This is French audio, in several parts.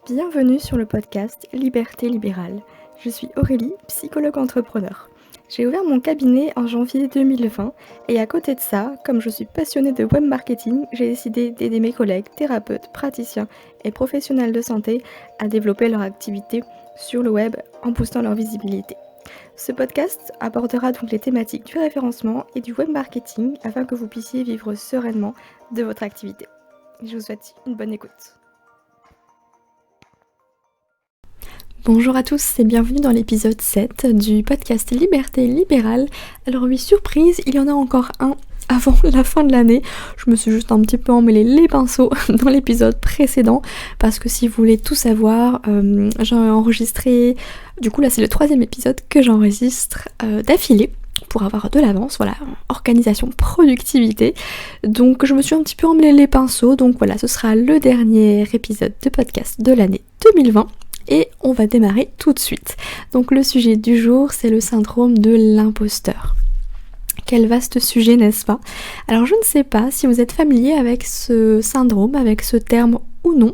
Bienvenue sur le podcast Liberté libérale. Je suis Aurélie, psychologue entrepreneur. J'ai ouvert mon cabinet en janvier 2020 et à côté de ça, comme je suis passionnée de web marketing, j'ai décidé d'aider mes collègues, thérapeutes, praticiens et professionnels de santé à développer leur activité sur le web en boostant leur visibilité. Ce podcast abordera donc les thématiques du référencement et du web marketing afin que vous puissiez vivre sereinement de votre activité. Je vous souhaite une bonne écoute. Bonjour à tous et bienvenue dans l'épisode 7 du podcast Liberté libérale. Alors oui, surprise, il y en a encore un avant la fin de l'année. Je me suis juste un petit peu emmêlé les pinceaux dans l'épisode précédent parce que si vous voulez tout savoir, j'ai enregistré, du coup là c'est le 3e épisode que j'enregistre d'affilée pour avoir de l'avance, voilà, organisation, productivité. Donc je me suis un petit peu emmêlé les pinceaux, donc voilà, ce sera le dernier épisode de podcast de l'année 2020. Et on va démarrer tout de suite. Donc le sujet du jour, c'est le syndrome de l'imposteur. Quel vaste sujet, n'est-ce pas? Alors je ne sais pas si vous êtes familier avec ce syndrome, avec ce terme ou non.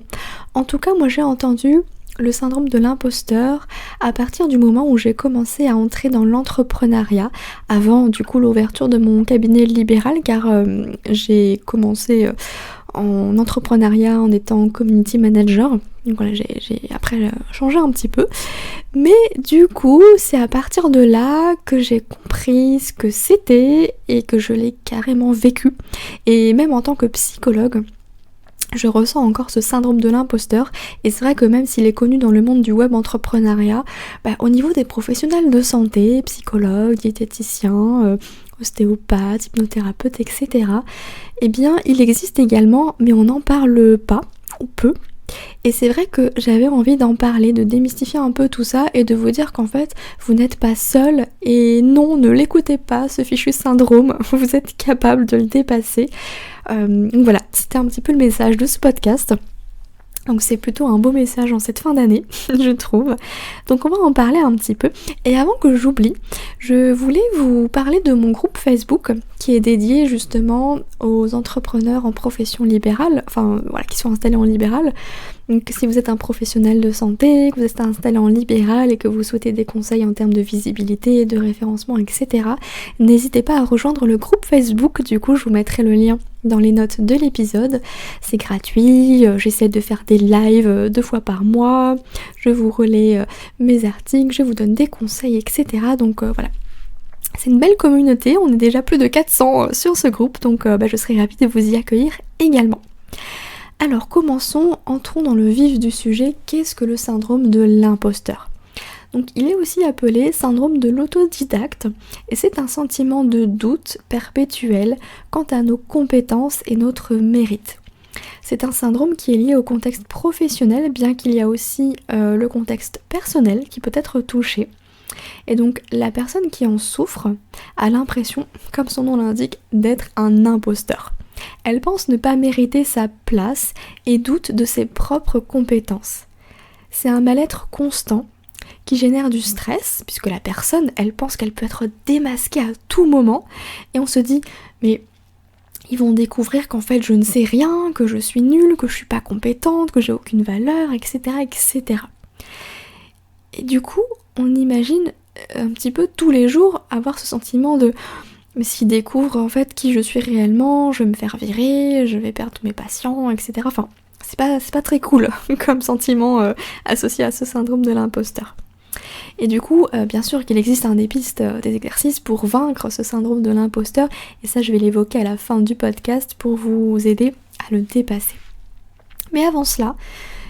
En tout cas, moi j'ai entendu le syndrome de l'imposteur à partir du moment où j'ai commencé à entrer dans l'entrepreneuriat, avant du coup l'ouverture de mon cabinet libéral, car j'ai commencé en entrepreneuriat en étant community manager. Donc voilà, j'ai après changé un petit peu. Mais du coup, c'est à partir de là que j'ai compris ce que c'était et que je l'ai carrément vécu. Et même en tant que psychologue, je ressens encore ce syndrome de l'imposteur, et c'est vrai que même s'il est connu dans le monde du web entrepreneuriat, au niveau des professionnels de santé, psychologues, diététiciens, ostéopathes, hypnothérapeutes, etc., eh bien il existe également, mais on n'en parle pas, ou peu. Et c'est vrai que j'avais envie d'en parler, de démystifier un peu tout ça et de vous dire qu'en fait, vous n'êtes pas seul et non, ne l'écoutez pas, ce fichu syndrome, vous êtes capable de le dépasser. Donc voilà, c'était un petit peu le message de ce podcast. Donc c'est plutôt un beau message en cette fin d'année, je trouve. Donc on va en parler un petit peu. Et avant que j'oublie, je voulais vous parler de mon groupe Facebook qui est dédié justement aux entrepreneurs en profession libérale, enfin voilà, qui sont installés en libéral. Donc si vous êtes un professionnel de santé, que vous êtes installé en libéral et que vous souhaitez des conseils en termes de visibilité, de référencement, etc., n'hésitez pas à rejoindre le groupe Facebook. Du coup, je vous mettrai le lien dans les notes de l'épisode. C'est gratuit, j'essaie de faire des lives 2 fois par mois, je vous relais mes articles, je vous donne des conseils, etc. Donc voilà. C'est une belle communauté, on est déjà plus de 400 sur ce groupe, donc je serai ravie de vous y accueillir également. Alors commençons, entrons dans le vif du sujet, qu'est-ce que le syndrome de l'imposteur ? Donc il est aussi appelé syndrome de l'autodidacte et c'est un sentiment de doute perpétuel quant à nos compétences et notre mérite. C'est un syndrome qui est lié au contexte professionnel, bien qu'il y a aussi le contexte personnel qui peut être touché. Et donc la personne qui en souffre a l'impression, comme son nom l'indique, d'être un imposteur. Elle pense ne pas mériter sa place et doute de ses propres compétences. C'est un mal-être constant qui génère du stress, puisque la personne, elle pense qu'elle peut être démasquée à tout moment, et on se dit, mais ils vont découvrir qu'en fait je ne sais rien, que je suis nulle, que je suis pas compétente, que j'ai aucune valeur, etc., etc. Et du coup, on imagine un petit peu tous les jours avoir ce sentiment de mais s'ils découvrent en fait qui je suis réellement, je vais me faire virer, je vais perdre tous mes patients, etc. Enfin, c'est pas très cool comme sentiment associé à ce syndrome de l'imposteur. Et du coup, bien sûr qu'il existe des pistes, des exercices pour vaincre ce syndrome de l'imposteur, et ça je vais l'évoquer à la fin du podcast pour vous aider à le dépasser. Mais avant cela,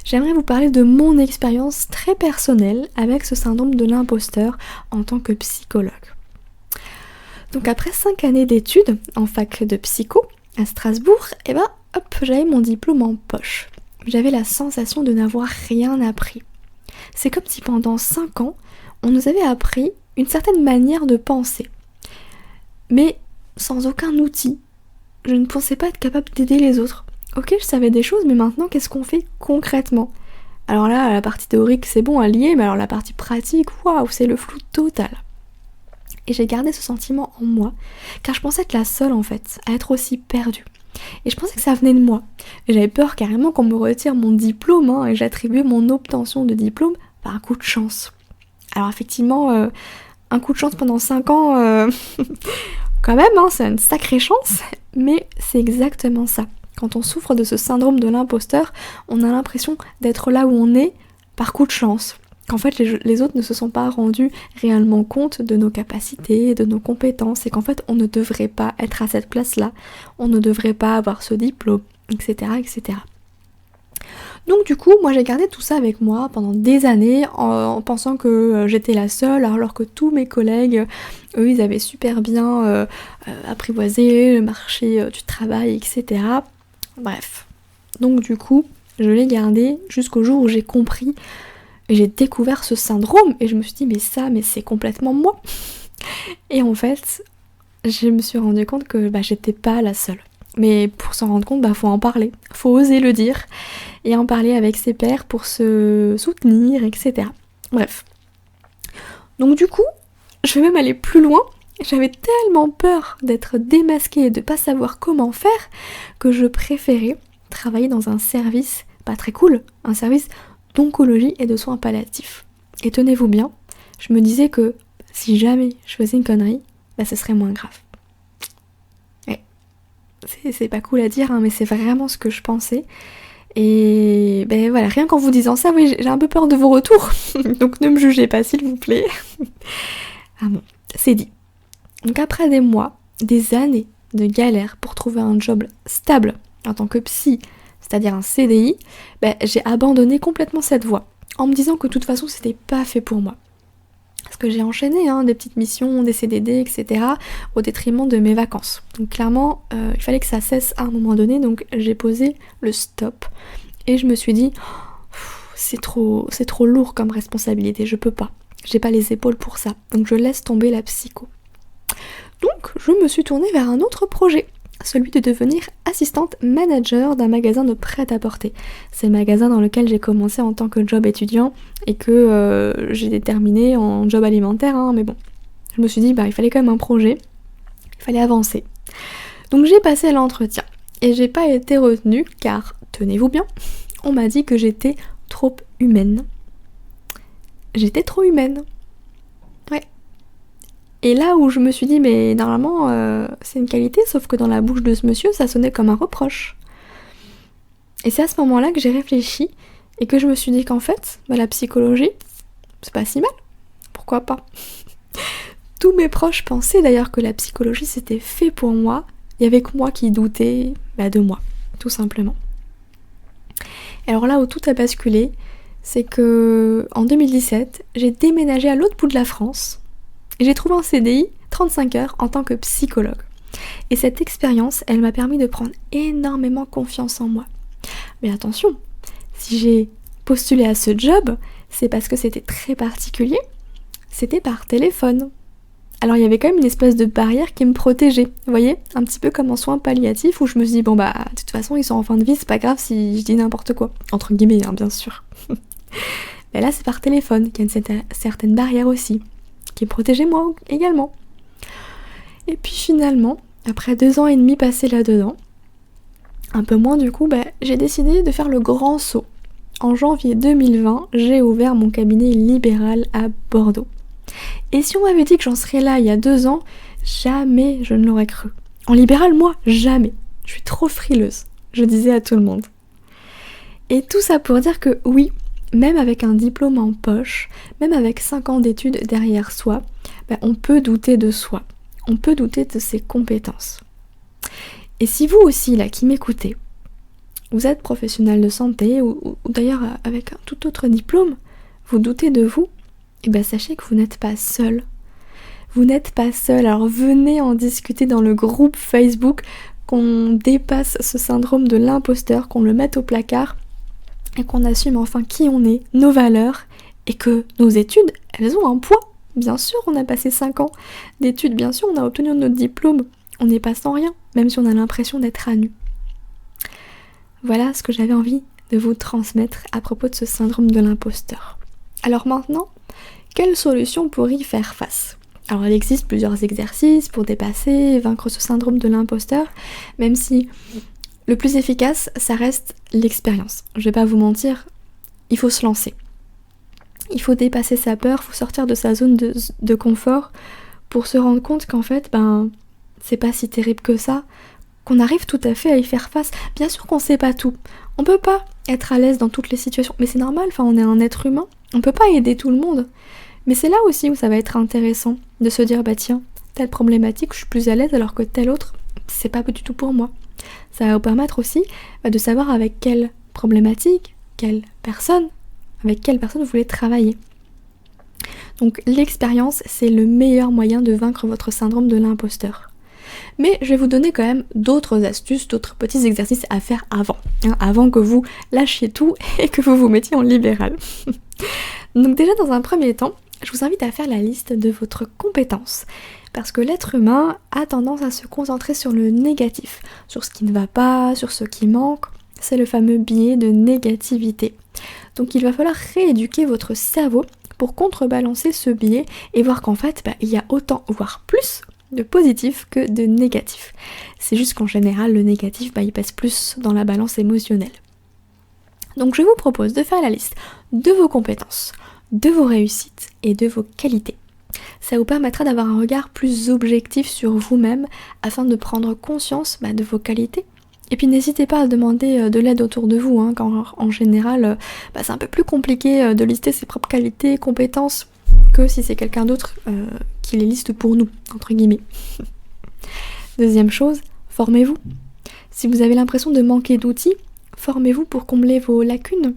j'aimerais vous parler de mon expérience très personnelle avec ce syndrome de l'imposteur en tant que psychologue. Donc après 5 années d'études en fac de psycho à Strasbourg, j'avais mon diplôme en poche. J'avais la sensation de n'avoir rien appris. C'est comme si pendant 5 ans, on nous avait appris une certaine manière de penser. Mais sans aucun outil. Je ne pensais pas être capable d'aider les autres. Ok, je savais des choses, mais maintenant, qu'est-ce qu'on fait concrètement ? Alors là, la partie théorique, c'est bon à lier, mais alors la partie pratique, waouh, c'est le flou total. Et j'ai gardé ce sentiment en moi, car je pensais être la seule en fait, à être aussi perdue. Et je pensais que ça venait de moi. Et j'avais peur carrément qu'on me retire mon diplôme, et j'attribuais mon obtention de diplôme par un coup de chance. Alors effectivement, un coup de chance pendant 5 ans, quand même, c'est une sacrée chance, mais c'est exactement ça. Quand on souffre de ce syndrome de l'imposteur, on a l'impression d'être là où on est par coup de chance. Qu'en fait les autres ne se sont pas rendus réellement compte de nos capacités, de nos compétences, et qu'en fait on ne devrait pas être à cette place-là, on ne devrait pas avoir ce diplôme, etc. etc. Donc du coup, moi j'ai gardé tout ça avec moi pendant des années en pensant que j'étais la seule, alors que tous mes collègues, eux, ils avaient super bien apprivoisé le marché du travail, etc. Bref. Donc du coup, je l'ai gardé jusqu'au jour où j'ai compris, et j'ai découvert ce syndrome, et je me suis dit, mais c'est complètement moi. Et en fait, je me suis rendu compte que j'étais pas la seule. Mais pour s'en rendre compte, faut en parler, faut oser le dire, et en parler avec ses pairs pour se soutenir, etc. Bref. Donc du coup, je vais même aller plus loin. J'avais tellement peur d'être démasquée et de pas savoir comment faire que je préférais travailler dans un service pas très cool, un service d'oncologie et de soins palliatifs. Et tenez-vous bien, je me disais que si jamais je faisais une connerie, ce serait moins grave. Ouais. C'est pas cool à dire, mais c'est vraiment ce que je pensais. Et voilà, rien qu'en vous disant ça, oui, j'ai un peu peur de vos retours. Donc ne me jugez pas, s'il vous plaît. Ah bon, c'est dit. Donc après des mois, des années de galère pour trouver un job stable en tant que psy, c'est-à-dire un CDI, j'ai abandonné complètement cette voie, en me disant que de toute façon c'était pas fait pour moi. Parce que j'ai enchaîné des petites missions, des CDD, etc. au détriment de mes vacances. Donc clairement, il fallait que ça cesse à un moment donné, donc j'ai posé le stop. Et je me suis dit, c'est trop lourd comme responsabilité, je peux pas. J'ai pas les épaules pour ça, donc je laisse tomber la psycho. Donc je me suis tournée vers un autre projet, celui de devenir assistante manager d'un magasin de prêt-à-porter. C'est le magasin dans lequel j'ai commencé en tant que job étudiant et que j'ai terminé en job alimentaire, mais bon. Je me suis dit, il fallait quand même un projet, il fallait avancer. Donc j'ai passé l'entretien et j'ai pas été retenue car, tenez-vous bien, on m'a dit que j'étais trop humaine. J'étais trop humaine. Ouais. Et là où je me suis dit, mais normalement, c'est une qualité, sauf que dans la bouche de ce monsieur, ça sonnait comme un reproche. Et c'est à ce moment-là que j'ai réfléchi et que je me suis dit qu'en fait, la psychologie, c'est pas si mal. Pourquoi pas? Tous mes proches pensaient d'ailleurs que la psychologie, c'était fait pour moi. Il y avait que moi qui doutais de moi, tout simplement. Et alors là où tout a basculé, c'est que en 2017, j'ai déménagé à l'autre bout de la France. Et j'ai trouvé un CDI 35 heures en tant que psychologue. Et cette expérience, elle m'a permis de prendre énormément confiance en moi. Mais attention, si j'ai postulé à ce job, c'est parce que c'était très particulier. C'était par téléphone. Alors il y avait quand même une espèce de barrière qui me protégeait. Vous voyez, un petit peu comme en soins palliatifs où je me suis dit, de toute façon, ils sont en fin de vie, c'est pas grave si je dis n'importe quoi. Entre guillemets, bien sûr. Mais là, c'est par téléphone qu'il y a une certaine barrière aussi, qui me protégeait moi également. Et puis finalement, après 2 ans et demi passés là-dedans, un peu moins du coup, j'ai décidé de faire le grand saut. En janvier 2020, j'ai ouvert mon cabinet libéral à Bordeaux. Et si on m'avait dit que j'en serais là il y a 2 ans, jamais je ne l'aurais cru. En libéral, moi, jamais. Je suis trop frileuse, je disais à tout le monde. Et tout ça pour dire que oui, même avec un diplôme en poche, même avec 5 ans d'études derrière soi, on peut douter de soi. On peut douter de ses compétences. Et si vous aussi, là, qui m'écoutez, vous êtes professionnel de santé ou d'ailleurs avec un tout autre diplôme, vous doutez de vous, sachez que vous n'êtes pas seul. Vous n'êtes pas seul, alors venez en discuter dans le groupe Facebook, qu'on dépasse ce syndrome de l'imposteur, qu'on le mette au placard et qu'on assume enfin qui on est, nos valeurs, et que nos études, elles ont un poids. Bien sûr, on a passé 5 ans d'études, bien sûr, on a obtenu notre diplôme, on n'est pas sans rien, même si on a l'impression d'être à nu. Voilà ce que j'avais envie de vous transmettre à propos de ce syndrome de l'imposteur. Alors maintenant, quelle solution pour y faire face? Alors il existe plusieurs exercices pour dépasser, vaincre ce syndrome de l'imposteur, même si le plus efficace, ça reste l'expérience. Je vais pas vous mentir, il faut se lancer. Il faut dépasser sa peur, il faut sortir de sa zone de confort pour se rendre compte qu'en fait, c'est pas si terrible que ça, qu'on arrive tout à fait à y faire face. Bien sûr qu'on sait pas tout, on peut pas être à l'aise dans toutes les situations, mais c'est normal, on est un être humain, on peut pas aider tout le monde. Mais c'est là aussi où ça va être intéressant de se dire, tiens, telle problématique, je suis plus à l'aise alors que telle autre, c'est pas du tout pour moi. Ça va vous permettre aussi de savoir avec quelle problématique, avec quelle personne vous voulez travailler. Donc l'expérience, c'est le meilleur moyen de vaincre votre syndrome de l'imposteur. Mais je vais vous donner quand même d'autres astuces, d'autres petits exercices à faire avant que vous lâchiez tout et que vous vous mettiez en libéral. Donc déjà dans un premier temps, je vous invite à faire la liste de votre compétence. Parce que l'être humain a tendance à se concentrer sur le négatif, sur ce qui ne va pas, sur ce qui manque. C'est le fameux biais de négativité. Donc il va falloir rééduquer votre cerveau pour contrebalancer ce biais et voir qu'en fait, il y a autant, voire plus, de positif que de négatif. C'est juste qu'en général, le négatif, il passe plus dans la balance émotionnelle. Donc je vous propose de faire la liste de vos compétences, de vos réussites et de vos qualités. Ça vous permettra d'avoir un regard plus objectif sur vous-même afin de prendre conscience de vos qualités. Et puis n'hésitez pas à demander de l'aide autour de vous, quand en général c'est un peu plus compliqué de lister ses propres qualités, compétences, que si c'est quelqu'un d'autre qui les liste pour nous, entre guillemets. Deuxième chose, formez-vous. Si vous avez l'impression de manquer d'outils, formez-vous pour combler vos lacunes.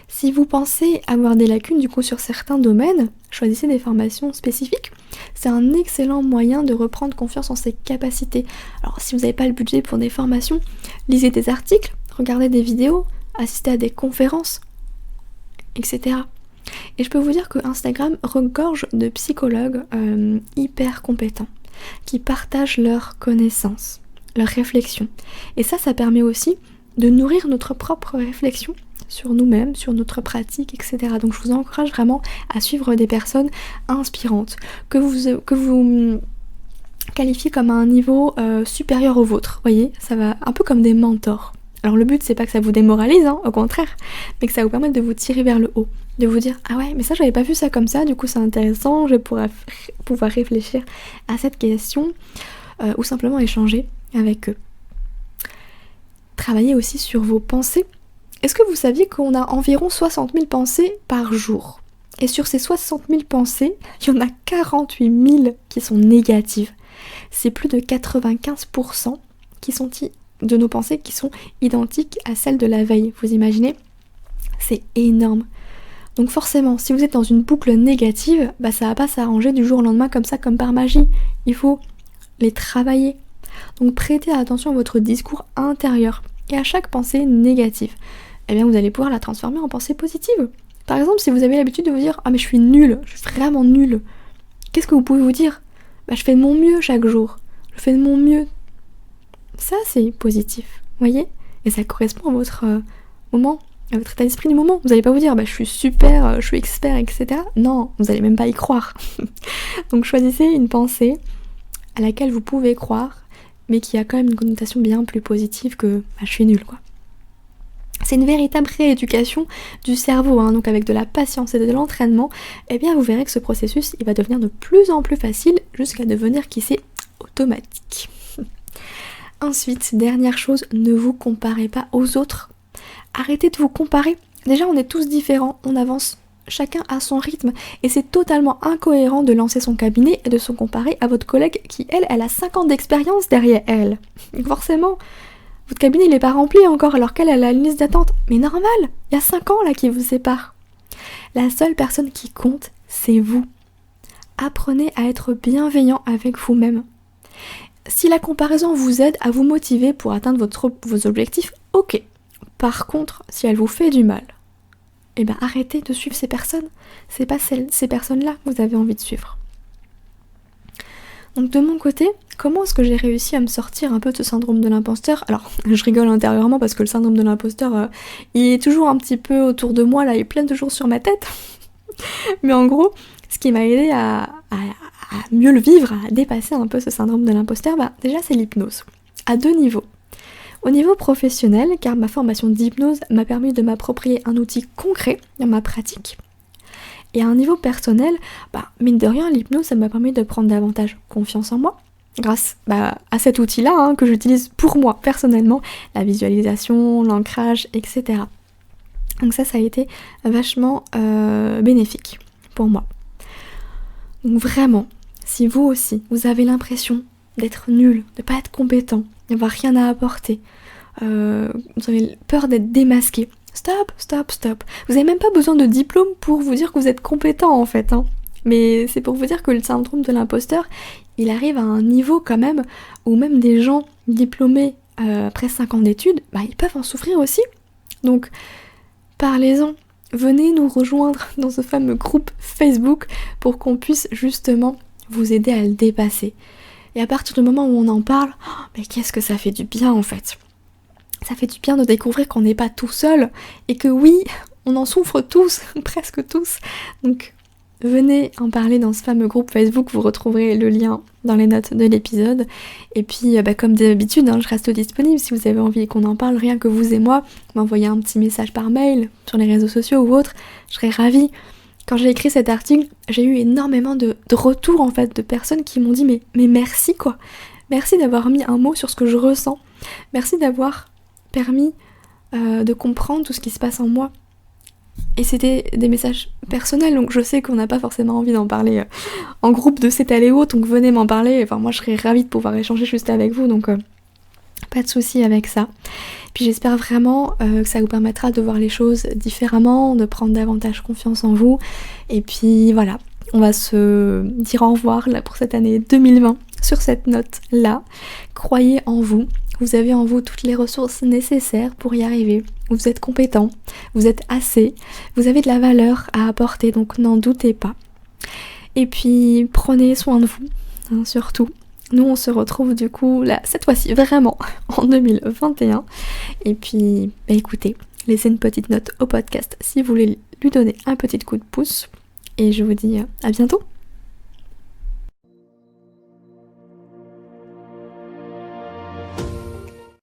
Si vous pensez avoir des lacunes sur certains domaines, choisissez des formations spécifiques. C'est un excellent moyen de reprendre confiance en ses capacités. Alors si vous n'avez pas le budget pour des formations, lisez des articles, regardez des vidéos, assistez à des conférences, etc. Et je peux vous dire que Instagram regorge de psychologues hyper compétents qui partagent leurs connaissances, leurs réflexions. Et ça permet aussi de nourrir notre propre réflexion sur nous-mêmes, sur notre pratique, etc. Donc je vous encourage vraiment à suivre des personnes inspirantes, que vous qualifiez comme à un niveau supérieur au vôtre, voyez, ça va un peu comme des mentors. Alors le but c'est pas que ça vous démoralise, au contraire, mais que ça vous permette de vous tirer vers le haut, de vous dire ah ouais mais ça j'avais pas vu ça comme ça, du coup c'est intéressant, je vais pouvoir réfléchir à cette question ou simplement échanger avec eux. Travaillez aussi sur vos pensées. Est-ce que vous saviez qu'on a environ 60 000 pensées par jour ? Et sur ces 60 000 pensées, il y en a 48 000 qui sont négatives. C'est plus de 95% de nos pensées qui sont identiques à celles de la veille. Vous imaginez ? C'est énorme. Donc forcément, si vous êtes dans une boucle négative, ça va pas s'arranger du jour au lendemain comme ça, comme par magie. Il faut les travailler. Donc prêtez attention à votre discours intérieur et à chaque pensée négative. Vous allez pouvoir la transformer en pensée positive. Par exemple, si vous avez l'habitude de vous dire « Ah mais je suis nulle, je suis vraiment nulle », qu'est-ce que vous pouvez vous dire ? Je fais de mon mieux chaque jour, je fais de mon mieux. Ça c'est positif, voyez ? Et ça correspond à votre moment, à votre état d'esprit du moment. Vous n'allez pas vous dire « je suis super, je suis expert, etc. » Non, vous n'allez même pas y croire. Donc choisissez une pensée à laquelle vous pouvez croire, mais qui a quand même une connotation bien plus positive que « je suis nulle » quoi. C'est une véritable rééducation du cerveau, donc avec de la patience et de l'entraînement, vous verrez que ce processus il va devenir de plus en plus facile jusqu'à devenir, qui sait, automatique. Ensuite, dernière chose, ne vous comparez pas aux autres. Arrêtez de vous comparer. Déjà, on est tous différents, on avance chacun à son rythme et c'est totalement incohérent de lancer son cabinet et de se comparer à votre collègue qui, elle a 5 ans d'expérience derrière elle. Forcément, votre cabinet il n'est pas rempli encore alors qu'elle a une liste d'attente. Mais normal, il y a 5 ans là qui vous séparent. La seule personne qui compte, c'est vous. Apprenez à être bienveillant avec vous-même. Si la comparaison vous aide à vous motiver pour atteindre vos objectifs, ok. Par contre, si elle vous fait du mal, arrêtez de suivre ces personnes. C'est pas ces personnes-là que vous avez envie de suivre. Donc de mon côté, comment est-ce que j'ai réussi à me sortir un peu de ce syndrome de l'imposteur ? Alors, je rigole intérieurement parce que le syndrome de l'imposteur, il est toujours un petit peu autour de moi, là, il plane toujours sur ma tête. Mais en gros, ce qui m'a aidé à mieux le vivre, à dépasser un peu ce syndrome de l'imposteur, déjà c'est l'hypnose, à 2 niveaux. Au niveau professionnel, car ma formation d'hypnose m'a permis de m'approprier un outil concret dans ma pratique. Et à un niveau personnel, mine de rien, l'hypnose, ça m'a permis de prendre davantage confiance en moi, grâce à cet outil-là que j'utilise pour moi personnellement, la visualisation, l'ancrage, etc. Donc ça a été vachement bénéfique pour moi. Donc vraiment, si vous aussi, vous avez l'impression d'être nul, de pas être compétent, d'avoir rien à apporter, vous avez peur d'être démasqué, stop. Vous n'avez même pas besoin de diplôme pour vous dire que vous êtes compétent en fait. Mais c'est pour vous dire que le syndrome de l'imposteur, il arrive à un niveau quand même où même des gens diplômés après 5 ans d'études, ils peuvent en souffrir aussi. Donc parlez-en, venez nous rejoindre dans ce fameux groupe Facebook pour qu'on puisse justement vous aider à le dépasser. Et à partir du moment où on en parle, mais qu'est-ce que ça fait du bien en fait. Ça fait du bien de découvrir qu'on n'est pas tout seul et que oui, on en souffre tous, presque tous. Donc venez en parler dans ce fameux groupe Facebook, vous retrouverez le lien dans les notes de l'épisode. Et puis comme d'habitude, je reste disponible si vous avez envie qu'on en parle, rien que vous et moi, m'envoyez un petit message par mail, sur les réseaux sociaux ou autre, je serais ravie. Quand j'ai écrit cet article, j'ai eu énormément de retours en fait, de personnes qui m'ont dit mais merci quoi. Merci d'avoir mis un mot sur ce que je ressens. Merci d'avoir permis de comprendre tout ce qui se passe en moi. Et c'était des messages personnels, donc je sais qu'on n'a pas forcément envie d'en parler en groupe de s'étaler haut, donc venez m'en parler. Enfin, moi je serais ravie de pouvoir échanger juste avec vous, donc pas de souci avec ça. Puis j'espère vraiment que ça vous permettra de voir les choses différemment, de prendre davantage confiance en vous. Et puis voilà, on va se dire au revoir là pour cette année 2020 sur cette note-là. Croyez en vous. Vous avez en vous toutes les ressources nécessaires pour y arriver. Vous êtes compétent, vous êtes assez, vous avez de la valeur à apporter, donc n'en doutez pas. Et puis prenez soin de vous, surtout. Nous on se retrouve du coup là, cette fois-ci vraiment en 2021. Et puis écoutez, laissez une petite note au podcast si vous voulez lui donner un petit coup de pouce. Et je vous dis à bientôt.